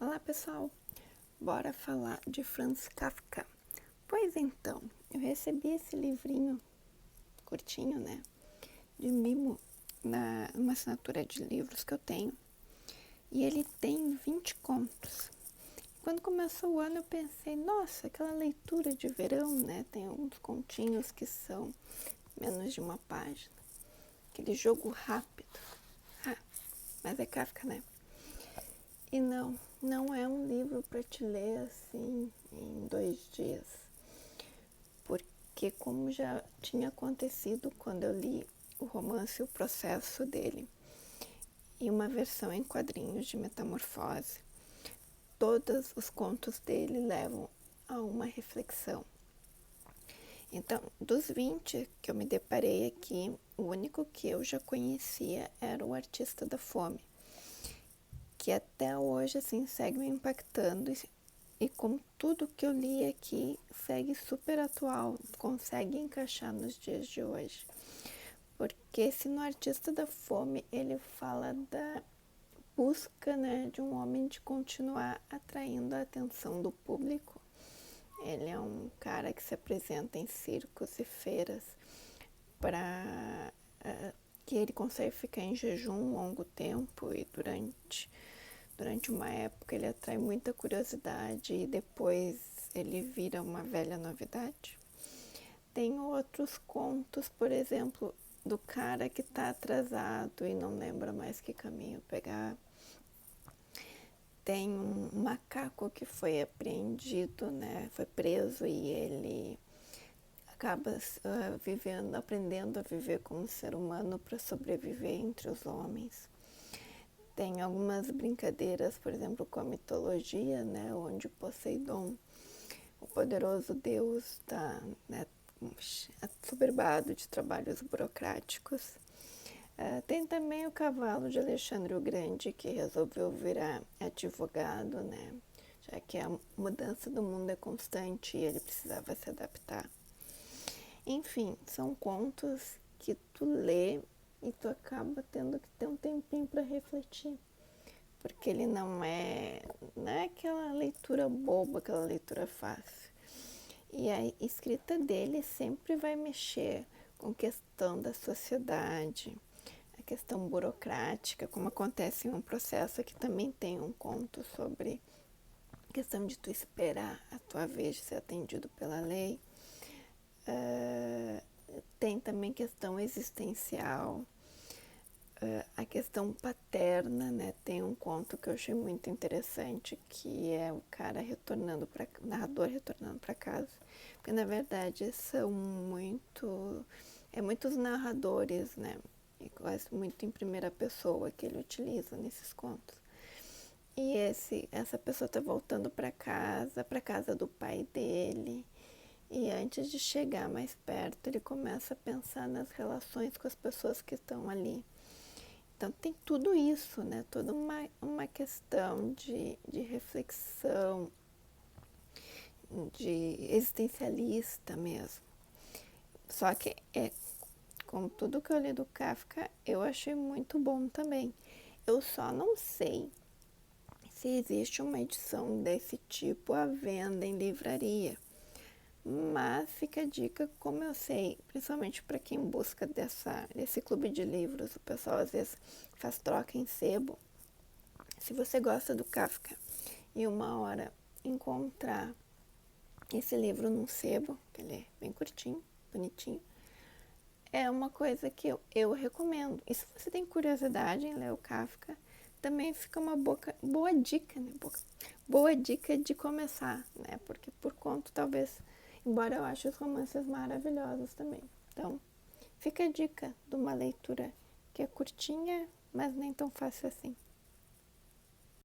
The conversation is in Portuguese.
Olá pessoal, bora falar de Franz Kafka. Pois então, eu recebi esse livrinho curtinho, né, de mimo, numa assinatura de livros que eu tenho, e ele tem 20 contos. Quando começou o ano eu pensei, nossa, aquela leitura de verão, né, tem alguns continhos que são menos de uma página, aquele jogo rápido, mas é Kafka, né? E não é um livro para te ler assim em 2 dias, porque como já tinha acontecido quando eu li o romance O Processo dele, e uma versão em quadrinhos de Metamorfose, todos os contos dele levam a uma reflexão. Então, dos 20 que eu me deparei aqui, o único que eu já conhecia era O Artista da Fome, que até hoje assim segue me impactando, e como tudo que eu li aqui segue super atual, consegue encaixar nos dias de hoje. Porque se no Artista da Fome ele fala da busca, né, de um homem de continuar atraindo a atenção do público. Ele é um cara que se apresenta em circos e feiras para que ele consegue ficar em jejum um longo tempo, e durante uma época ele atrai muita curiosidade e depois ele vira uma velha novidade. Tem outros contos, por exemplo, do cara que está atrasado e não lembra mais que caminho pegar. Tem um macaco que foi apreendido, né? Foi preso, e ele acaba aprendendo a viver como ser humano para sobreviver entre os homens. Tem algumas brincadeiras, por exemplo, com a mitologia, né? Onde Poseidon, o poderoso deus, está, né, assoberbado de trabalhos burocráticos. Tem também o cavalo de Alexandre o Grande, que resolveu virar advogado, né? Já que a mudança do mundo é constante e ele precisava se adaptar. Enfim, são contos que tu lê e tu acaba tendo que ter um tempinho para refletir, porque ele não é aquela leitura boba, aquela leitura fácil. E a escrita dele sempre vai mexer com questão da sociedade, a questão burocrática, como acontece em Um Processo. Aqui também tem um conto sobre a questão de tu esperar a tua vez de ser atendido pela lei. Tem também questão existencial, a questão paterna, né? Tem um conto que eu achei muito interessante, que é o cara narrador retornando para casa, porque na verdade são muitos narradores, né? E quase muito em primeira pessoa que ele utiliza nesses contos. E essa pessoa está voltando para casa do pai dele. E antes de chegar mais perto, ele começa a pensar nas relações com as pessoas que estão ali. Então tem tudo isso, né? Toda uma questão de reflexão, de existencialista mesmo. Só que como tudo que eu li do Kafka, eu achei muito bom também. Eu só não sei se existe uma edição desse tipo à venda em livraria. Mas fica a dica, como eu sei, principalmente para quem busca desse clube de livros, o pessoal às vezes faz troca em sebo. Se você gosta do Kafka e uma hora encontrar esse livro num sebo, que ele é bem curtinho, bonitinho, é uma coisa que eu recomendo. E se você tem curiosidade em ler o Kafka, também fica uma boa dica, né? Boa dica de começar, né? Porque por conta, talvez, embora eu ache os romances maravilhosos também. Então, fica a dica de uma leitura que é curtinha, mas nem tão fácil assim.